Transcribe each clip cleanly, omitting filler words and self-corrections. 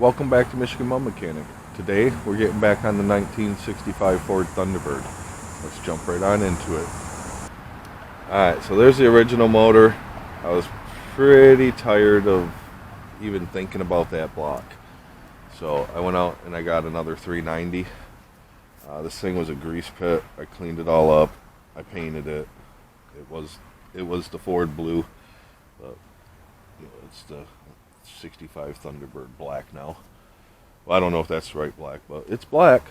Welcome back to Michigan Mud Mechanic. Today we're getting back on the 1965 Ford Thunderbird. Let's jump right on into it. Alright, so there's the original motor. I was pretty tired of even thinking about that block. So I went out and I got another 390. This thing was a grease pit. I cleaned it all up. I painted it. It was the Ford blue, but it's the 65 Thunderbird black now. Well, I don't know if that's the right black, but it's black.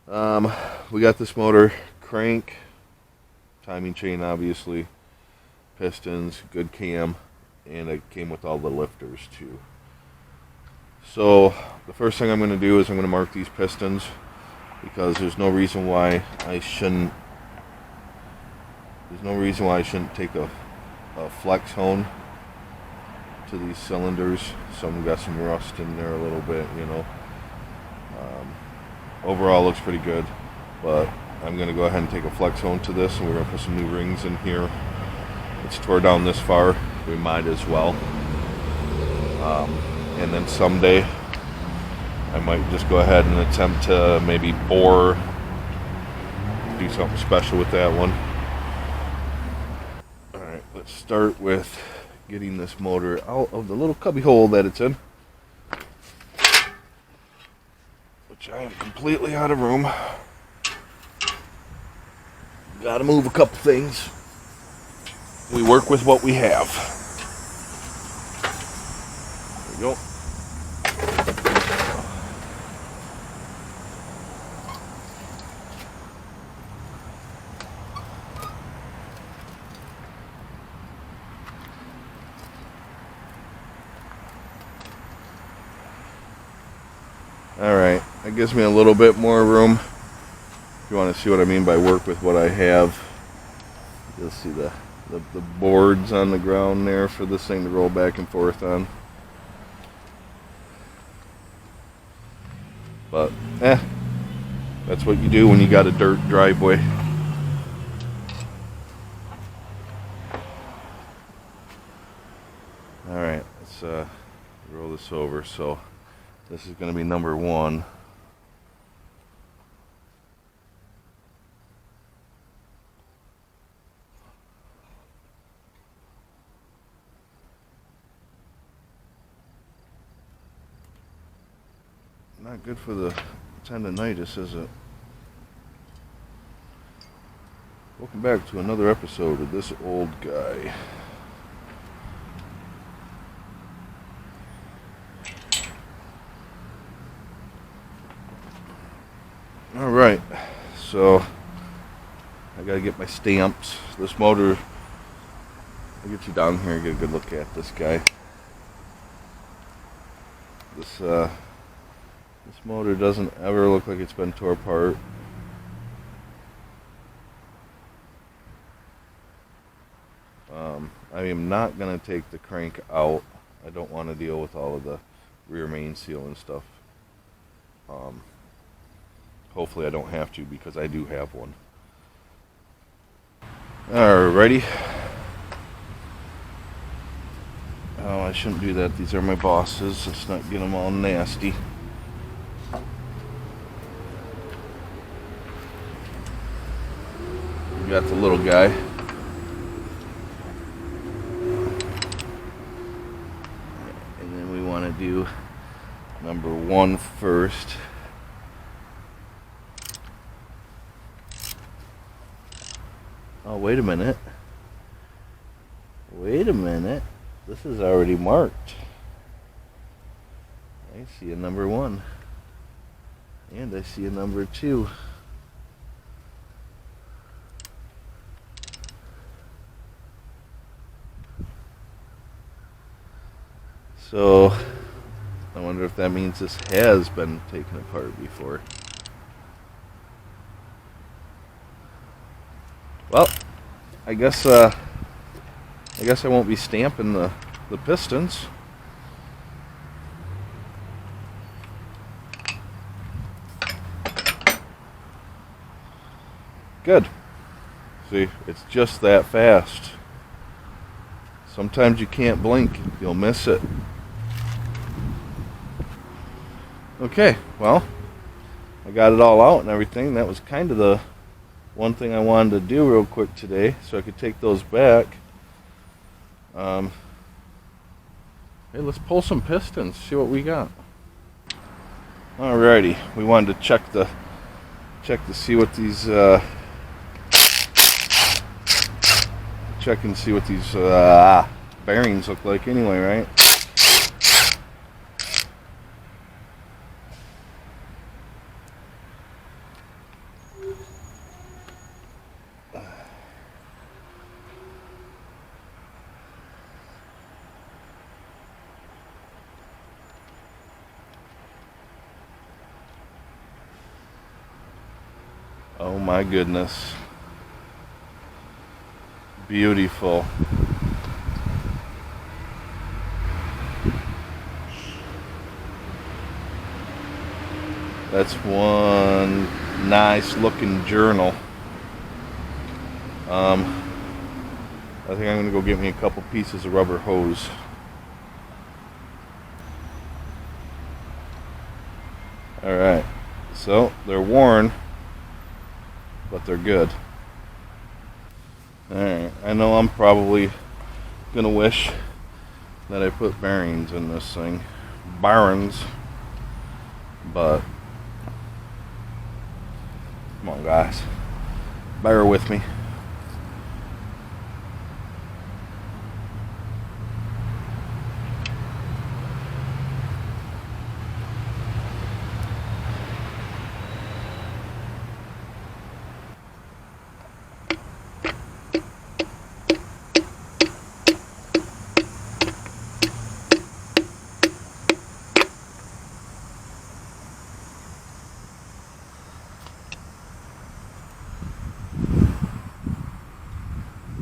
We got this motor, crank, timing chain obviously, pistons, good cam, and it came with all the lifters too. So the first thing I'm going to do is I'm going to mark these pistons because there's no reason why I shouldn't take a flex hone to these cylinders. Some got some rust in there a little bit, overall looks pretty good, but I'm going to go ahead and take a flex hone to this, and we're going to put some new rings in here. It's tore down this far, we might as well. And then someday I might just go ahead and attempt to maybe bore, do something special with that one. Alright, let's start with getting this motor out of the little cubby hole that it's in, which I am completely out of room. Gotta move a couple things. We work with what we have. There we go. Alright, that gives me a little bit more room. If you want to see what I mean by work with what I have, you'll see the boards on the ground there for this thing to roll back and forth on. But, that's what you do when you got a dirt driveway. Alright, let's roll this over. So this is going to be number 1. Not good for the tendonitis, is it? Welcome back to another episode of this old guy. Alright, so I gotta get my stamps. This motor, I'll get you down here and get a good look at this guy. This motor doesn't ever look like it's been tore apart. I am not going to take the crank out. I don't want to deal with all of the rear main seal and stuff. Hopefully I don't have to, because I do have one. Alrighty. Oh, I shouldn't do that. These are my bosses. Let's not get them all nasty. We got the little guy. And then we want to do number 1 first. Oh, wait a minute. Wait a minute. This is already marked. I see a number 1. And I see a number 2. So, I wonder if that means this has been taken apart before. Well, I guess I won't be stamping the pistons. Good. See, it's just that fast. Sometimes you can't blink, you'll miss it. Okay, well, I got it all out and everything. That was kind of the one thing I wanted to do real quick today, so I could take those back. Hey, let's pull some pistons, see what we got. Alrighty, we wanted to check to see what these check and see what these bearings look like anyway, right? Oh my goodness. Beautiful. That's one nice looking journal. I think I'm gonna go get me a couple pieces of rubber hose. Alright, so they're worn, but they're good. Alright, I know I'm probably gonna wish that I put bearings in this thing. Bearings. But come on guys, bear with me.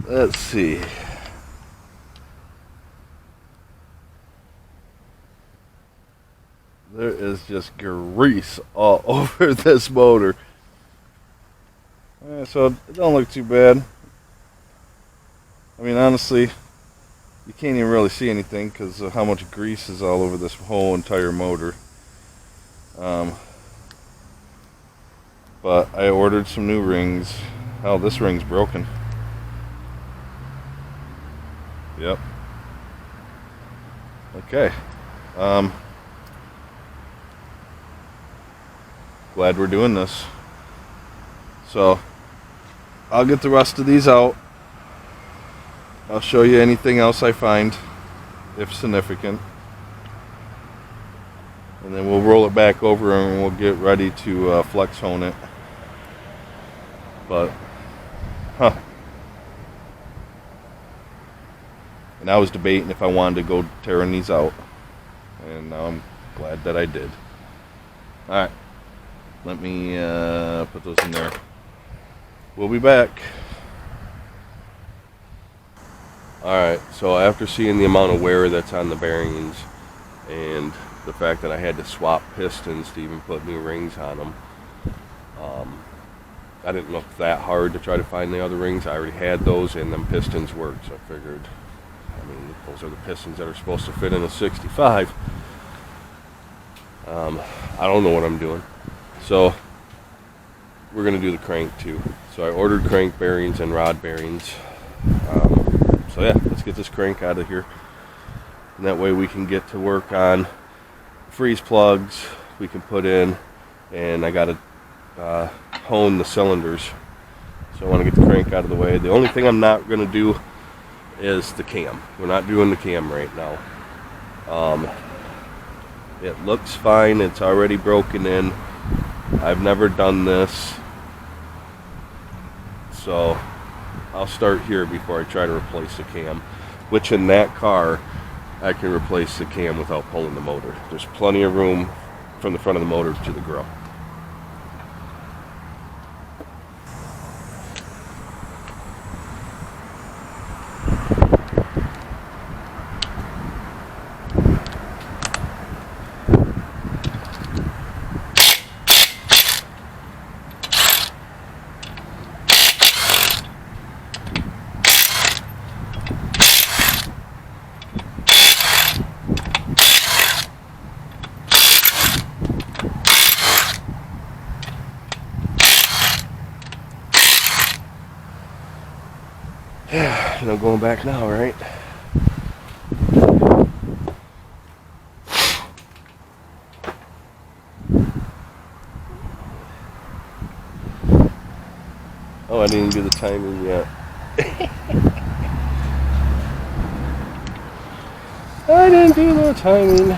Let's see. There is just grease all over this motor. So it don't look too bad. I mean, honestly, you can't even really see anything because of how much grease is all over this whole entire motor. But I ordered some new rings. Oh, this ring's broken. Yep. Okay. Glad we're doing this. So I'll get the rest of these out. I'll show you anything else I find, if significant. And then we'll roll it back over and we'll get ready to flex hone it. But, And I was debating if I wanted to go tearing these out. And now I'm glad that I did. Alright. Let me put those in there. We'll be back. Alright, so after seeing the amount of wear that's on the bearings and the fact that I had to swap pistons to even put new rings on them, I didn't look that hard to try to find the other rings. I already had those and them pistons worked, so I figured, I mean, those are the pistons that are supposed to fit in a 65. I don't know what I'm doing. So we're going to do the crank too. So I ordered crank bearings and rod bearings. So yeah, let's get this crank out of here. And that way we can get to work on freeze plugs we can put in. And I got to hone the cylinders. So I want to get the crank out of the way. The only thing I'm not going to do is the cam. We're not doing the cam right now. It looks fine. It's already broken in. I've never done this. So I'll start here before I try to replace the cam. Which in that car, I can replace the cam without pulling the motor. There's plenty of room from the front of the motor to the grill. No going back now, right? Oh, I didn't do the timing yet. I didn't do the timing.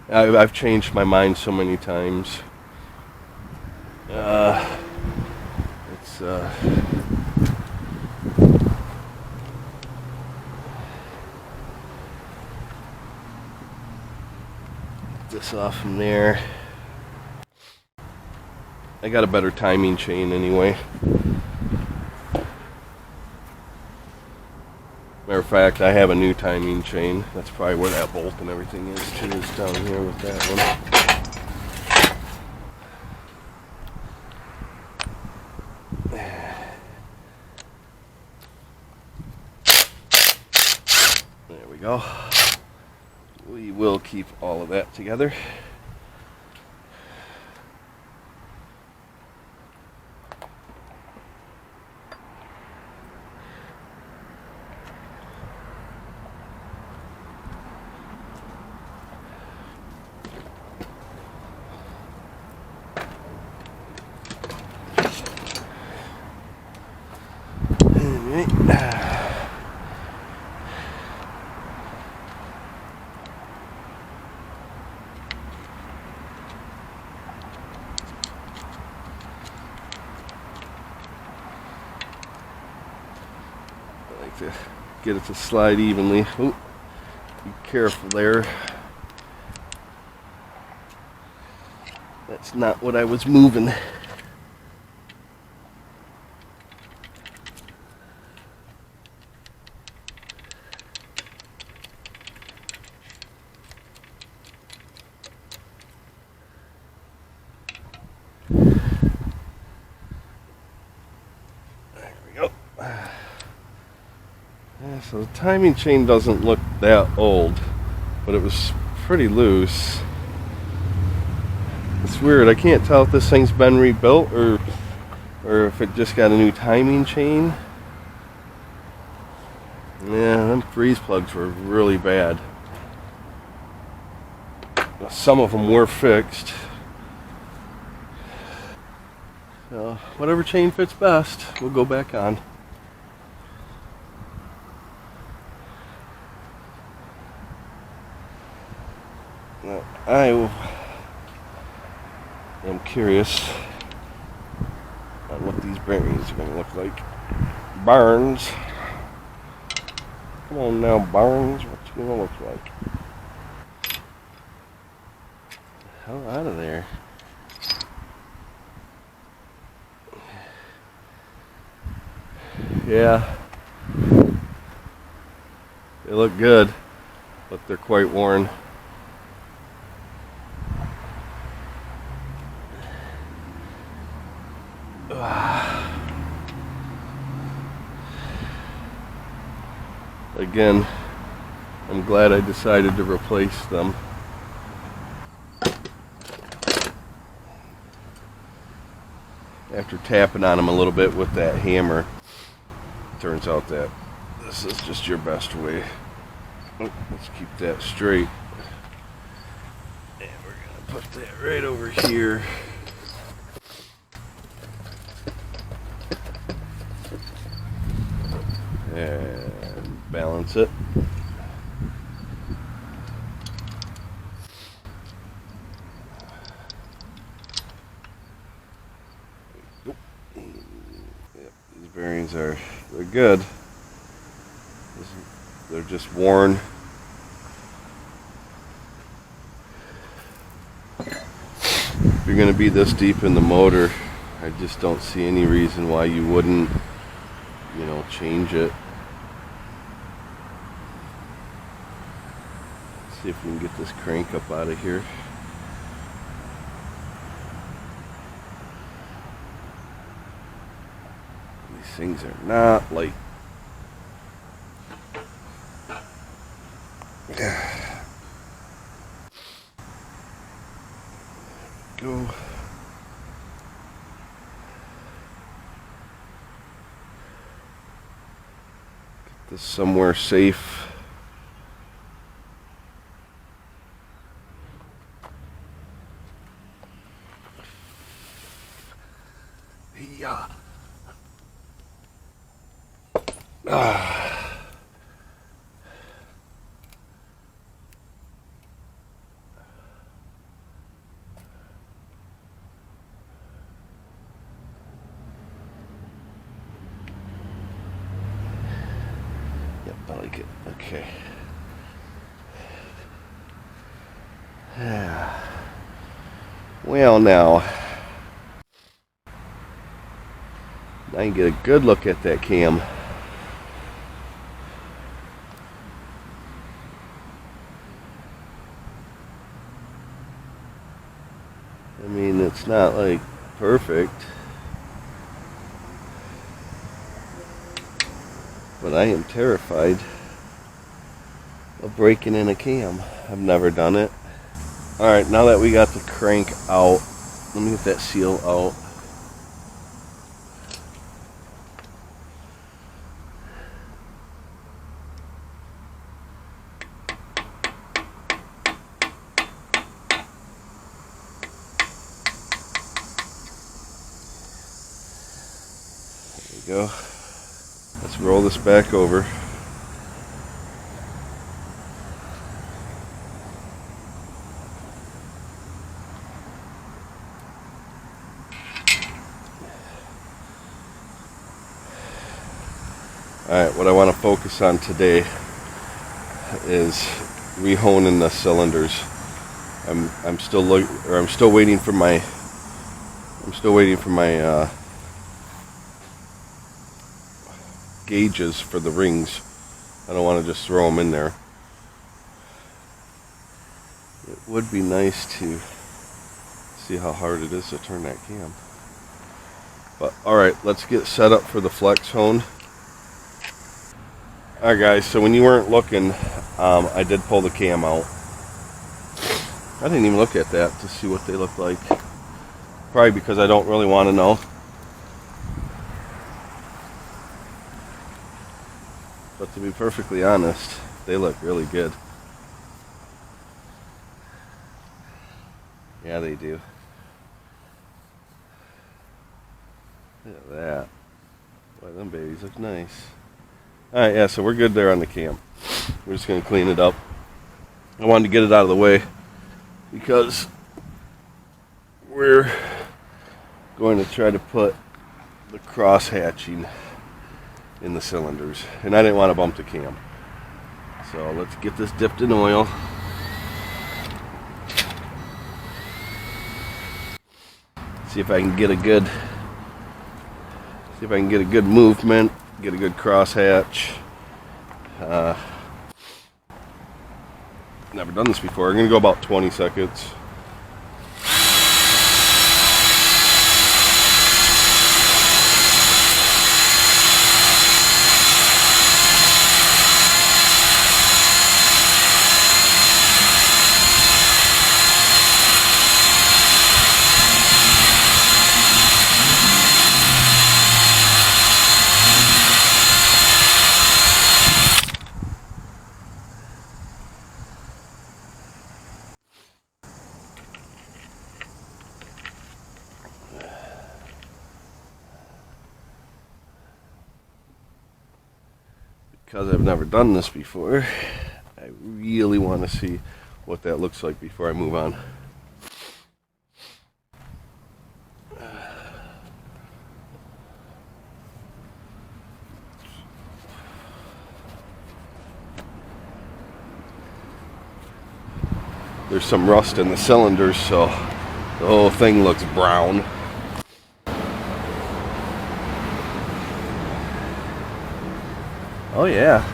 I've changed my mind so many times. It's this off from there. I got a better timing chain anyway. Matter of fact, I have a new timing chain. That's probably where that bolt and everything is too. Is down here with that one. There we go. We will keep all of that together. To get it to slide evenly. Ooh, be careful there. That's not what I was moving. There we go. Yeah, so the timing chain doesn't look that old, but it was pretty loose. It's weird. I can't tell if this thing's been rebuilt or if it just got a new timing chain. Yeah, them freeze plugs were really bad. Some of them were fixed. So whatever chain fits best, we'll go back on. Now, I am curious on what these bearings are going to look like. Barnes. Come on now, Barnes. What's it going to look like? Hell out of there. Yeah. They look good, but they're quite worn. Again, I'm glad I decided to replace them. After tapping on them a little bit with that hammer, turns out that this is just your best way. Oh, let's keep that straight. And we're going to put that right over here. And balance it. Yep, these bearings they're good. They're just worn. If you're going to be this deep in the motor, I just don't see any reason why you wouldn't, change it. Let's see if we can get this crank up out of here. These things are not light. Go. this somewhere safe. Yeah. Yep, I like it. Okay. Well, now I can get a good look at that cam. I mean, it's not like perfect, but I am terrified of breaking in a cam. I've never done it. Alright, now that we got the crank out, let me get that seal out. There we go. Let's roll this back over. Alright, what I want to focus on today is rehoning the cylinders. I'm still waiting for my gauges for the rings. I don't want to just throw them in there. It would be nice to see how hard it is to turn that cam. But alright, let's get set up for the flex hone. Alright guys, so when you weren't looking, I did pull the cam out. I didn't even look at that to see what they look like. Probably because I don't really want to know. But to be perfectly honest, they look really good. Yeah, they do. Look at that. Boy, them babies look nice. Alright, yeah, so we're good there on the cam. We're just going to clean it up. I wanted to get it out of the way because we're going to try to put the cross hatching in the cylinders. And I didn't want to bump the cam. So let's get this dipped in oil. See if I can get a good movement, get a good cross hatch. Never done this before. I'm going to go about 20 seconds. Because I've never done this before, I really want to see what that looks like before I move on. There's some rust in the cylinders, so the whole thing looks brown. Oh yeah,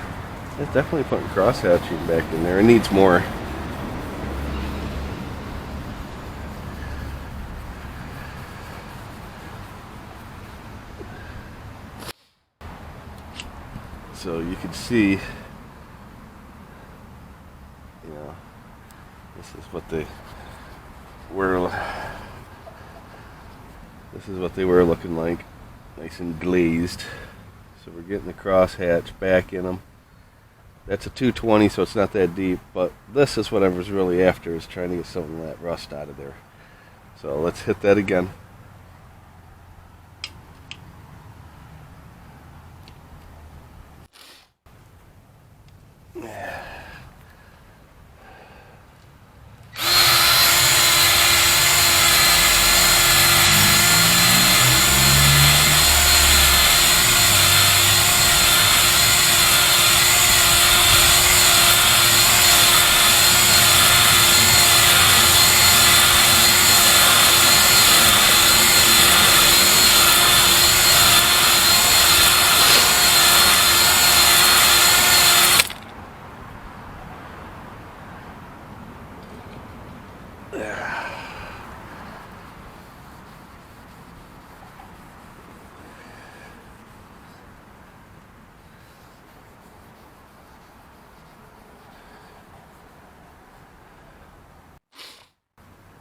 it's definitely putting cross hatching back in there. It needs more. So you can see, you know, this is what they were looking like, nice and glazed. So we're getting the crosshatch back in them. That's a 220, so it's not that deep, but this is what I was really after, is trying to get some of that rust out of there. So let's hit that again.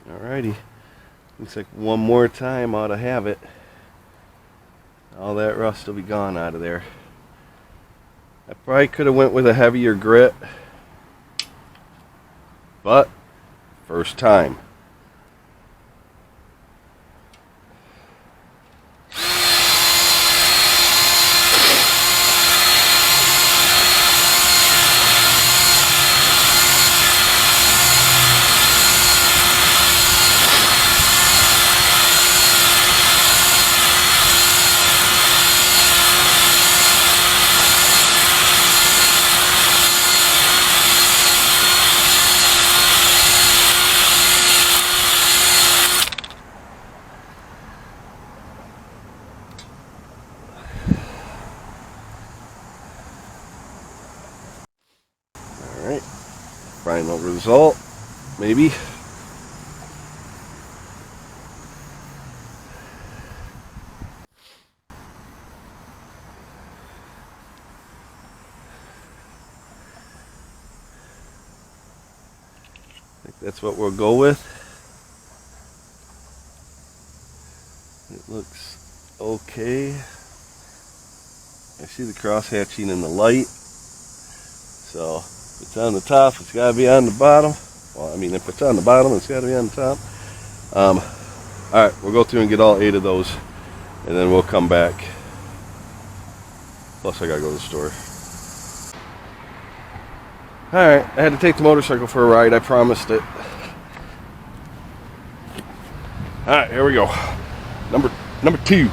Alrighty, looks like one more time ought to have it. All that rust will be gone out of there. I probably could have went with a heavier grit, but first time. Alright, final result, maybe. I think that's what we'll go with. It looks okay. I see the cross hatching in the light. So if it's on the top, it's got to be on the bottom. Well, I mean, if it's on the bottom, it's got to be on the top. Alright, we'll go through and get all 8 of those, and then we'll come back. Plus, I got to go to the store. Alright, I had to take the motorcycle for a ride. I promised it. Alright, here we go. Number 2.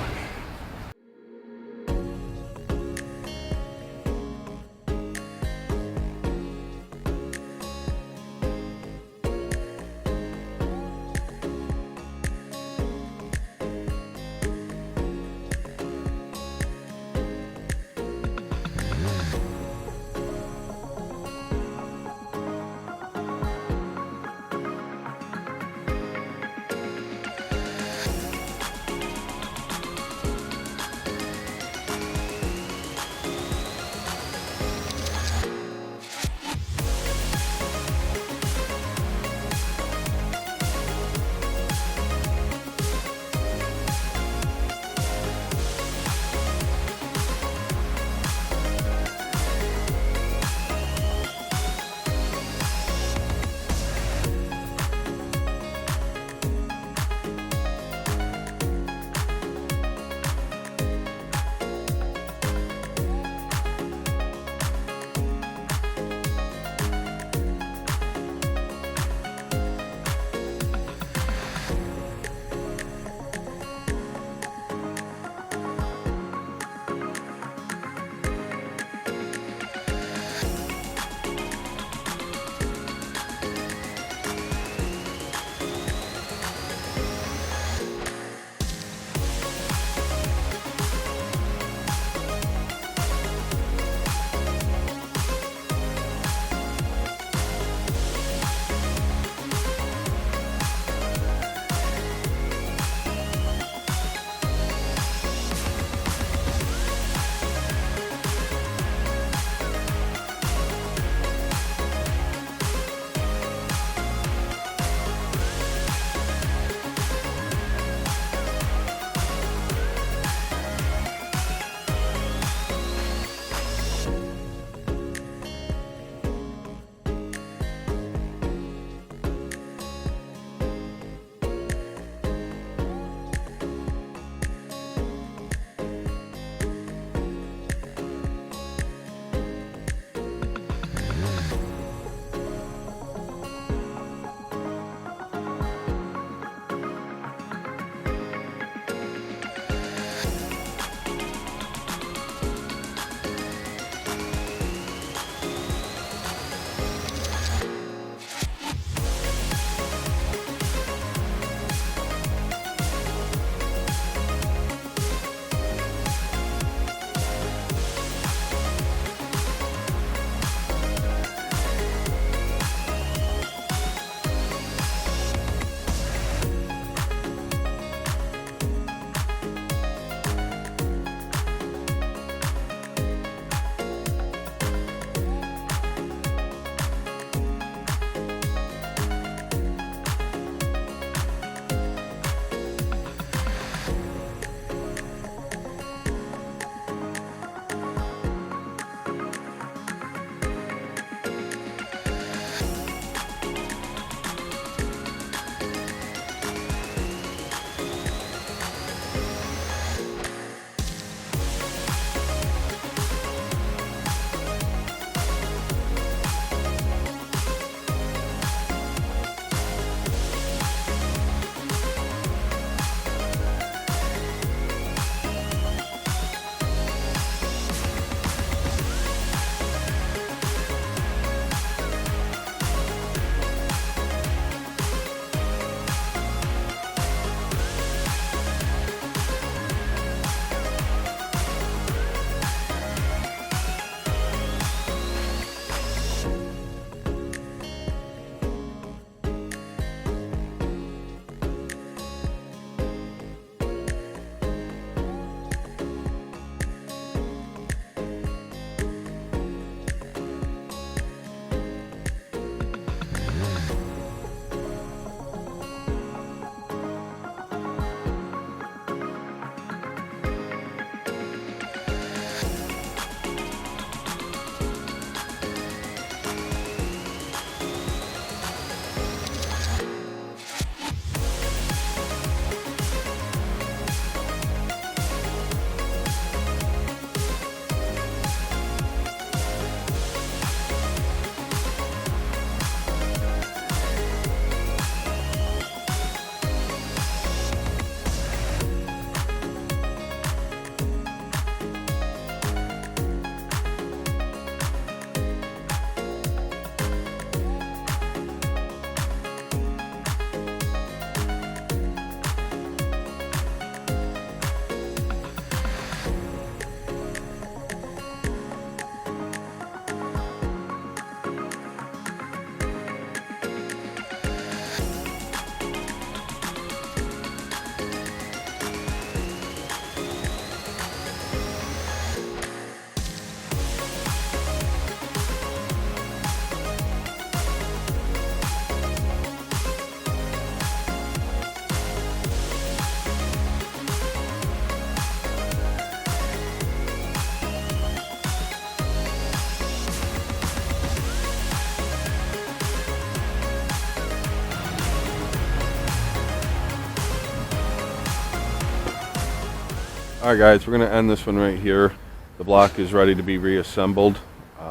Alright guys, we're going to end this one right here. The block is ready to be reassembled.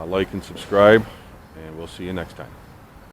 Like and subscribe, and we'll see you next time.